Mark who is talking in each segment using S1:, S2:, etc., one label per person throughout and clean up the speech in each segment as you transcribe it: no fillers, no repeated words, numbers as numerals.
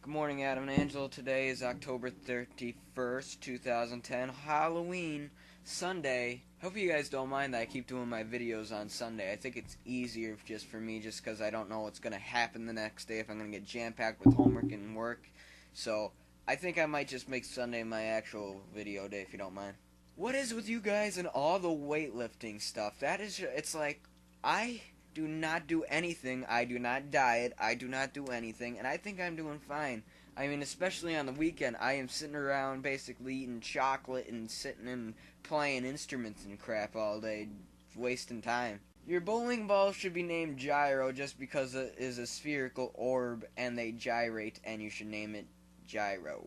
S1: Good morning, Adam and Angelo. Today is October 31st, 2010, Halloween, Sunday. Hope you guys don't mind that I keep doing my videos on Sunday. I think it's easier just for me just because I don't know what's going to happen the next day, if I'm going to get jam-packed with homework and work. So, I think I might just make Sunday my actual video day, if you don't mind. What is with you guys and all the weightlifting stuff? It's like, I do not do anything. I do not diet. I do not do anything. And I think I'm doing fine. I mean, especially on the weekend, I am sitting around basically eating chocolate and sitting and playing instruments and crap all day, wasting time. Your bowling ball should be named Gyro just because it is a spherical orb and they gyrate, and you should name it Gyro.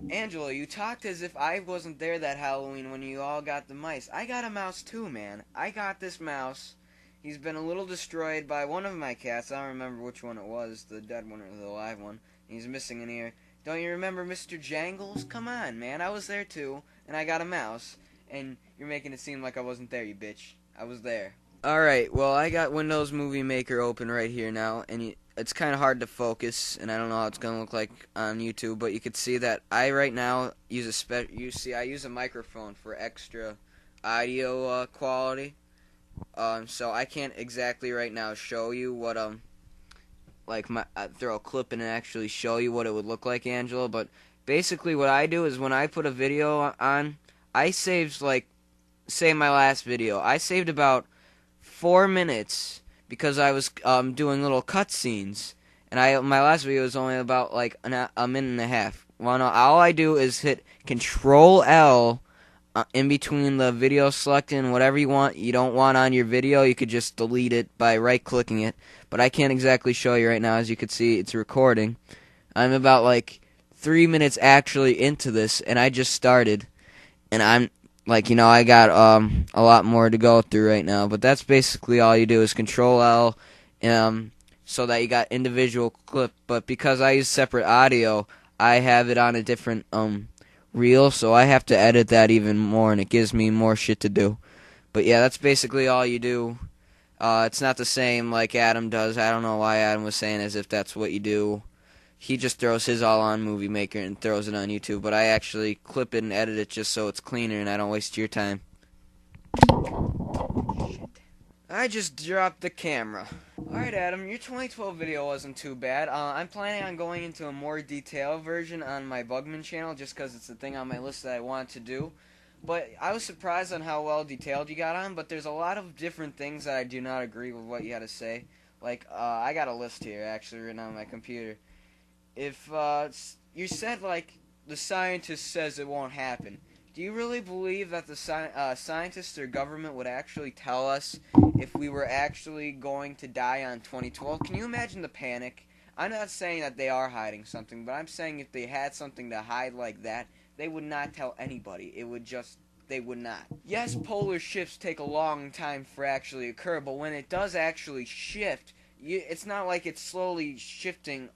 S1: Angelo, you talked as if I wasn't there that Halloween when you all got the mice. I got a mouse too, man. I got this mouse. He's been a little destroyed by one of my cats. I don't remember which one it was, the dead one or the live one. He's missing an ear. Don't you remember Mr. Jangles? Come on, man. I was there too, and I got a mouse. And you're making it seem like I wasn't there, you bitch. I was there. Alright, well, I got Windows Movie Maker open right here now, and it's kind of hard to focus, and I don't know how it's going to look like on YouTube, but you can see that I right now use I use a microphone for extra audio quality. So I can't exactly right now show you what throw a clip in and actually show you what it would look like, Angelo. But basically, what I do is when I put a video on, I saved say my last video, I saved about 4 minutes because I was doing little cutscenes, and my last video was only about like a minute and a half. Well, no, all I do is hit Control L. In between the video selecting whatever you don't want on your video, you could just delete it by right-clicking it. But I can't exactly show you right now. As you can see, it's recording. I'm about 3 minutes actually into this, and I just started. And I'm I got a lot more to go through right now. But that's basically all you do is Control L, so that you got individual clip. But because I use separate audio, I have it on a different reel, so I have to edit that even more, and it gives me more shit to do. But yeah, that's basically all you do. It's not the same like Adam does. I don't know why Adam was saying as if that's what you do. He just throws his all on Movie Maker and throws it on YouTube, but I actually clip it and edit it just so it's cleaner and I don't waste your time. I just dropped the camera. Alright, Adam, your 2012 video wasn't too bad. I'm planning on going into a more detailed version on my Bugman channel just because it's the thing on my list that I want to do. But I was surprised on how well detailed you got on, but there's a lot of different things that I do not agree with what you had to say. I got a list here, actually, written on my computer. If, you said, the scientist says it won't happen. Do you really believe that the scientists or government would actually tell us if we were actually going to die on 2012? Can you imagine the panic? I'm not saying that they are hiding something, but I'm saying if they had something to hide like that, they would not tell anybody. They would not. Yes, polar shifts take a long time for actually occur, but when it does actually shift, it's not like it's slowly shifting,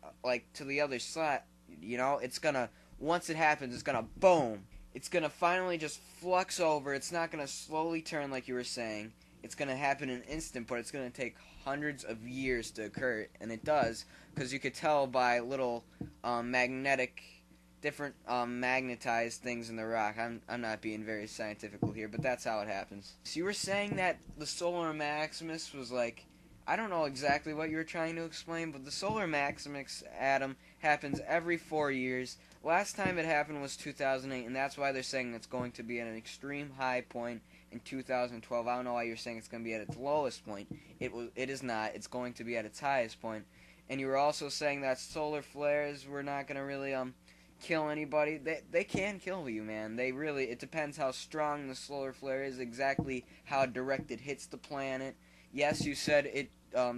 S1: to the other side, It's gonna, once it happens, it's gonna boom. It's going to finally just flux over. It's not going to slowly turn like you were saying. It's going to happen in an instant, but it's going to take hundreds of years to occur. And it does, because you could tell by little different magnetized things in the rock. I'm not being very scientific here, but that's how it happens. So you were saying that the solar maximus was I don't know exactly what you were trying to explain, but the solar maximus, Adam, happens every 4 years. Last time it happened was 2008, and that's why they're saying it's going to be at an extreme high point in 2012. I don't know why you're saying it's going to be at its lowest point. It is not. It's going to be at its highest point. And you were also saying that solar flares were not going to really kill anybody. They can kill you, man. It depends how strong the solar flare is, exactly how direct it hits the planet. Yes, you said it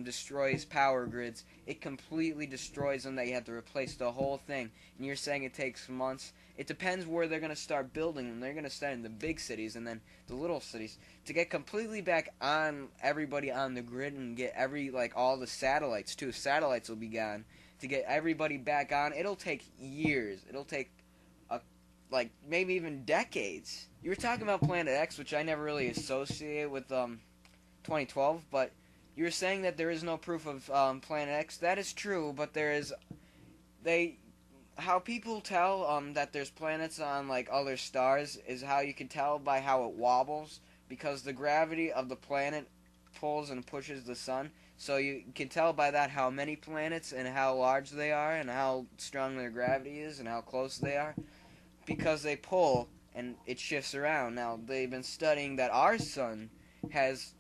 S1: destroys power grids. It completely destroys them, that you have to replace the whole thing. And you're saying it takes months. It depends where they're going to start building them. They're going to start in the big cities and then the little cities. To get completely back on everybody on the grid and get all the satellites too. Satellites will be gone. To get everybody back on, it'll take years. It'll take maybe even decades. You were talking about Planet X, which I never really associate with 2012, but you were saying that there is no proof of Planet X. That is true, but how people tell that there's planets on like other stars is how you can tell by how it wobbles, because the gravity of the planet pulls and pushes the sun. So you can tell by that how many planets and how large they are and how strong their gravity is and how close they are, because they pull and it shifts around. Now, they've been studying that our sun has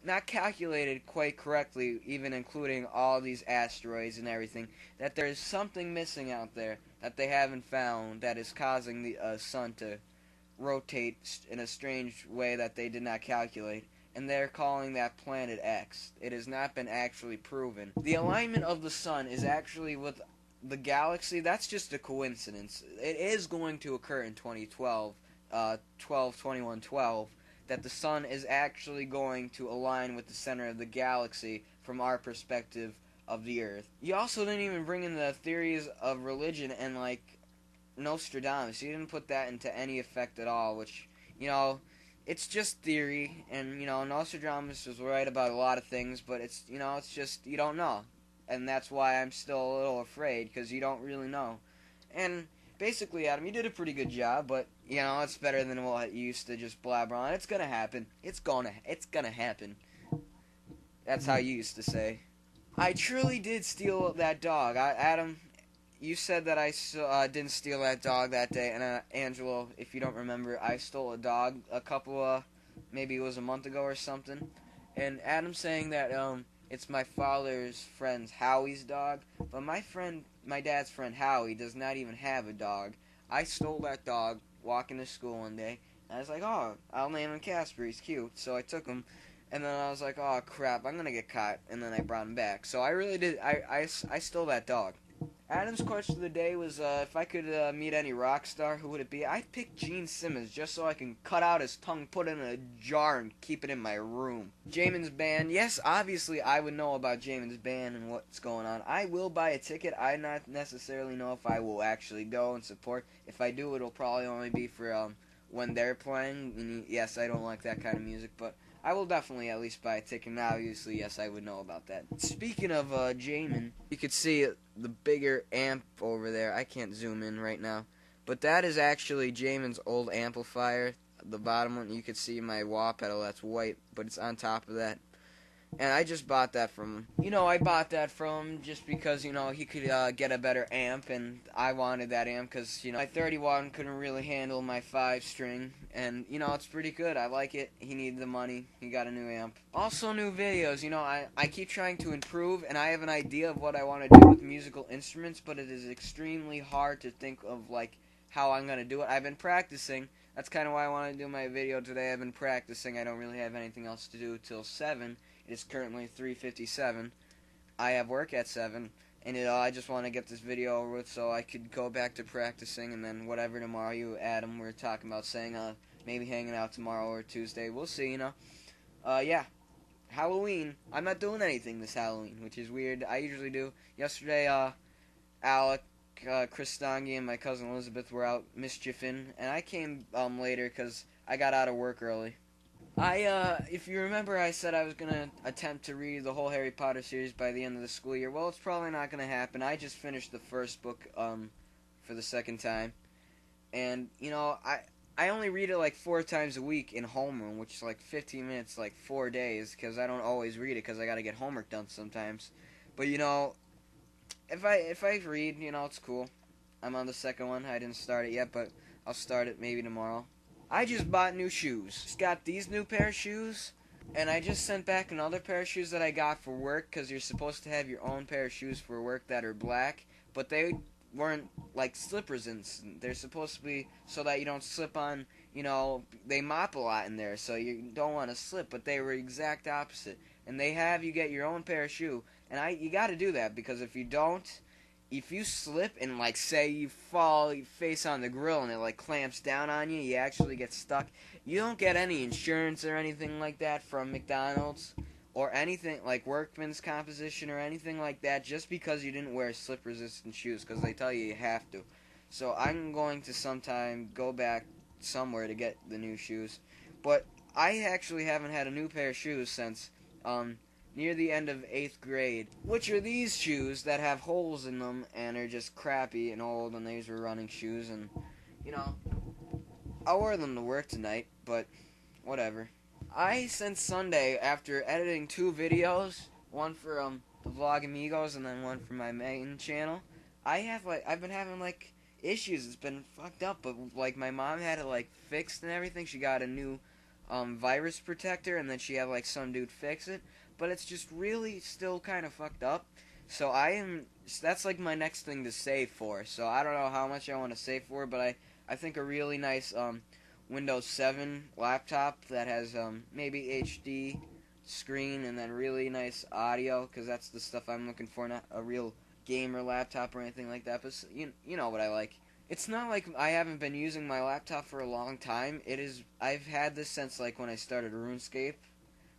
S1: not calculated quite correctly, even including all these asteroids and everything, that there is something missing out there that they haven't found that is causing the sun to rotate in a strange way that they did not calculate. And they're calling that planet X. It has not been actually proven. The alignment of the sun is actually with the galaxy. That's just a coincidence. It is going to occur in 2012, 12/21/12, that the sun is actually going to align with the center of the galaxy from our perspective of the Earth. You also didn't even bring in the theories of religion and, like, Nostradamus. You didn't put that into any effect at all, which, it's just theory, and, Nostradamus was right about a lot of things, but it's just, you don't know. And that's why I'm still a little afraid, because you don't really know. And basically, Adam, you did a pretty good job, but, it's better than what you used to just blabber on. It's gonna happen. It's gonna happen. That's how you used to say. I truly did steal that dog. Adam, you said that I didn't steal that dog that day, and Angelo, if you don't remember, I stole a dog a couple, maybe it was a month ago or something. And Adam saying that, it's my father's friend Howie's dog, but my dad's friend Howie does not even have a dog. I stole that dog walking to school one day, and I was like, oh, I'll name him Casper, he's cute. So I took him, and then I was like, oh crap, I'm gonna get caught, and then I brought him back. So I really did, I stole that dog. Adam's question of the day was, if I could meet any rock star, who would it be? I'd pick Gene Simmons, just so I can cut out his tongue, put it in a jar, and keep it in my room. Jamin's band. Yes, obviously I would know about Jamin's band and what's going on. I will buy a ticket. I not necessarily know if I will actually go and support. If I do, it'll probably only be for when they're playing. And yes, I don't like that kind of music, but I will definitely at least buy a ticket, and obviously, yes, I would know about that. Speaking of Jamin, you could see the bigger amp over there. I can't zoom in right now, but that is actually Jamin's old amplifier. The bottom one, you could see my wah pedal, that's white, but it's on top of that. And I just bought that from him. I bought that from him just because, he could get a better amp, and I wanted that amp because, my 31 couldn't really handle my 5-string, and, it's pretty good. I like it. He needed the money. He got a new amp. Also, new videos. I keep trying to improve, and I have an idea of what I want to do with musical instruments, but it is extremely hard to think of, like, how I'm going to do it. I've been practicing. That's kind of why I want to do my video today. I've been practicing. I don't really have anything else to do till 7. It is currently 3:57. I have work at 7, and I just want to get this video over with so I could go back to practicing, and then whatever tomorrow you, Adam, we're talking about saying maybe hanging out tomorrow or Tuesday. We'll see, yeah. Halloween. I'm not doing anything this Halloween, which is weird. I usually do. Yesterday, Alec, Chris Stangi, and my cousin Elizabeth were out mischiefing, and I came later because I got out of work early. If you remember, I said I was going to attempt to read the whole Harry Potter series by the end of the school year. Well, it's probably not going to happen. I just finished the first book, for the second time. And, I only read it like 4 times a week in homeroom, which is like 15 minutes, like 4 days, because I don't always read it because I got to get homework done sometimes. But, if I read, it's cool. I'm on the second one. I didn't start it yet, but I'll start it maybe tomorrow. I just bought new shoes. Just got these new pair of shoes, and I just sent back another pair of shoes that I got for work, because you're supposed to have your own pair of shoes for work that are black, but they weren't like slippers, and they're supposed to be so that you don't slip on, they mop a lot in there, so you don't want to slip, but they were exact opposite. And they have you get your own pair of shoe, and you got to do that, because if you don't, if you slip and, like, say you fall face on the grill and it, like, clamps down on you, you actually get stuck, you don't get any insurance or anything like that from McDonald's or anything, like workman's composition or anything like that, just because you didn't wear slip-resistant shoes, because they tell you have to. So I'm going to sometime go back somewhere to get the new shoes. But I actually haven't had a new pair of shoes since near the end of 8th grade, which are these shoes that have holes in them and are just crappy and old, and these were running shoes, and, you know, I wore them to work tonight, but whatever. Since Sunday, after editing 2 videos, one for the LosVlogAmigos and then one for my main channel, I've been having like issues. It's been fucked up, but like my mom had it like fixed and everything. She got a new virus protector, and then she had like some dude fix it, but it's just really still kind of fucked up. So that's like my next thing to save for. So I don't know how much I want to save for, but I think a really nice Windows 7 laptop that has maybe HD screen and then really nice audio, because that's the stuff I'm looking for, not a real gamer laptop or anything like that, but you know what I like. It's not like I haven't been using my laptop for a long time. I've had this since like when I started RuneScape,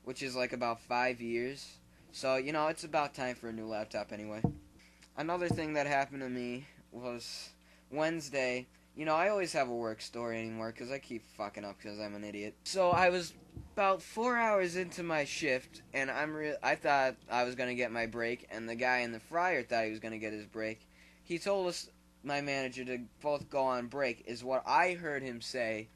S1: which is like about 5 years. So, you know, it's about time for a new laptop anyway. Another thing that happened to me was Wednesday. You know, I always have a work story anymore because I keep fucking up because I'm an idiot. So I was about 4 hours into my shift, and I thought I was going to get my break, and the guy in the fryer thought he was going to get his break. He told us, my manager, to both go on break, is what I heard him say.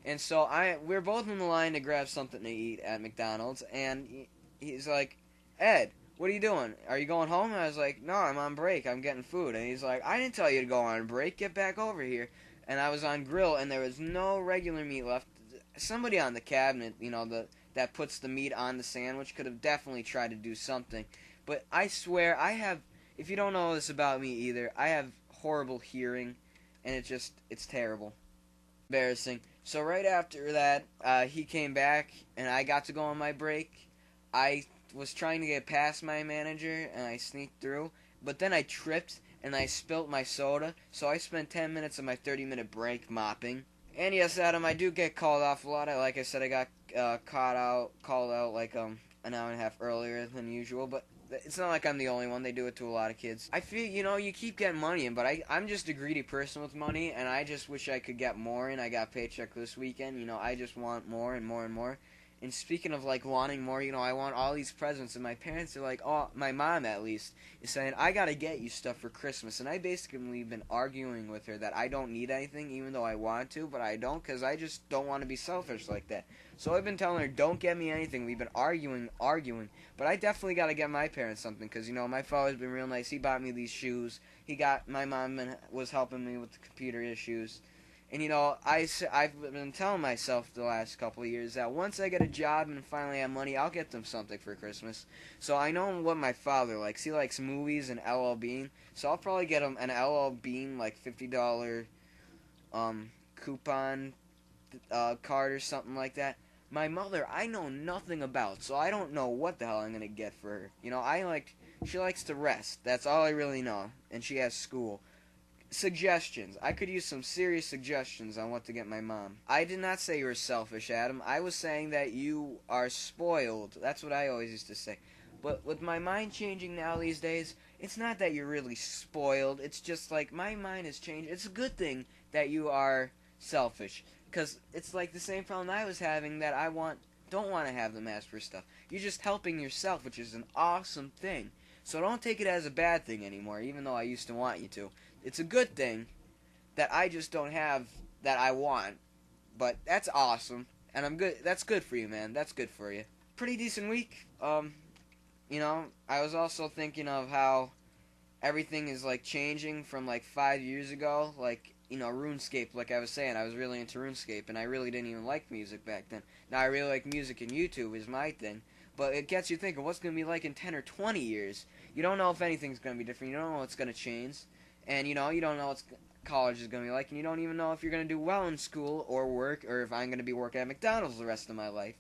S1: And so we're both in the line to grab something to eat at McDonald's, and he's like, Ed, what are you doing? Are you going home? And I was like, no, I'm on break. I'm getting food. And he's like, I didn't tell you to go on break. Get back over here. And I was on grill, and there was no regular meat left. Somebody on the cabinet, you know, that puts the meat on the sandwich could have definitely tried to do something. But I swear, if you don't know this about me either, I have horrible hearing, and it's terrible. Embarrassing. So right after that, he came back, and I got to go on my break. I was trying to get past my manager, and I sneaked through, but then I tripped, and I spilt my soda, so I spent 10 minutes of my 30-minute break mopping. And yes, Adam, I do get called off a lot. Like I said, I got called out like an hour and a half earlier than usual, but it's not like I'm the only one. They do it to a lot of kids. I feel, you know, you keep getting money in, but I'm just a greedy person with money, and I just wish I could get more in. I got paycheck this weekend. You know, I just want more and more and more. And speaking of, like, wanting more, you know, I want all these presents, and my parents are like, oh, my mom, at least, is saying, I gotta get you stuff for Christmas, and I basically been arguing with her that I don't need anything, even though I want to, but I don't, because I just don't want to be selfish like that. So I've been telling her, don't get me anything. We've been arguing, but I definitely gotta get my parents something, because, you know, my father's been real nice. He bought me these shoes. My mom was helping me with the computer issues. And, you know, I've been telling myself the last couple of years that once I get a job and finally have money, I'll get them something for Christmas. So I know what my father likes. He likes movies and LL Bean. So I'll probably get him an LL Bean, like, $50 coupon card or something like that. My mother, I know nothing about, so I don't know what the hell I'm going to get for her. You know, she likes to rest. That's all I really know. And she has school. Suggestions. I could use some serious suggestions on what to get my mom. I did not say you were selfish, Adam. I was saying that you are spoiled. That's what I always used to say. But with my mind changing now these days, it's not that you're really spoiled. It's just like my mind has changed. It's a good thing that you are selfish. Because it's like the same problem I was having, that don't want to have them ask for stuff. You're just helping yourself, which is an awesome thing. So don't take it as a bad thing anymore, even though I used to want you to. It's a good thing that I just don't have that I want, but that's awesome, and I'm good. That's good for you, man. That's good for you. Pretty decent week. You know, I was also thinking of how everything is like changing from like 5 years ago. Like, you know, RuneScape. Like I was saying, I was really into RuneScape, and I really didn't even like music back then. Now I really like music, and YouTube is my thing. But it gets you thinking, what's going to be like in 10 or 20 years? You don't know if anything's going to be different. You don't know what's going to change. And, you know, you don't know what college is going to be like. And you don't even know if you're going to do well in school or work, or if I'm going to be working at McDonald's the rest of my life.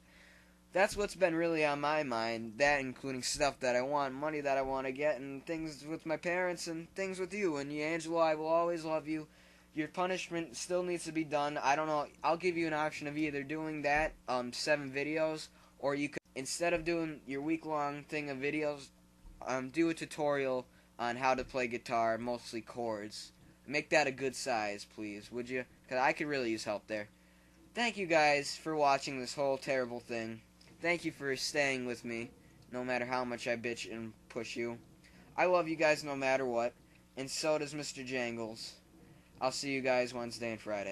S1: That's what's been really on my mind. That, including stuff that I want, money that I want to get, and things with my parents, and things with you. And, Angelo, I will always love you. Your punishment still needs to be done. I don't know. I'll give you an option of either doing that, 7 videos, or you could, instead of doing your week-long thing of videos, do a tutorial on how to play guitar, mostly chords. Make that a good size, please, would you? Because I could really use help there. Thank you guys for watching this whole terrible thing. Thank you for staying with me no matter how much I bitch and push you. I love you guys no matter what, and so does Mr. Jangles. I'll see you guys Wednesday and Friday.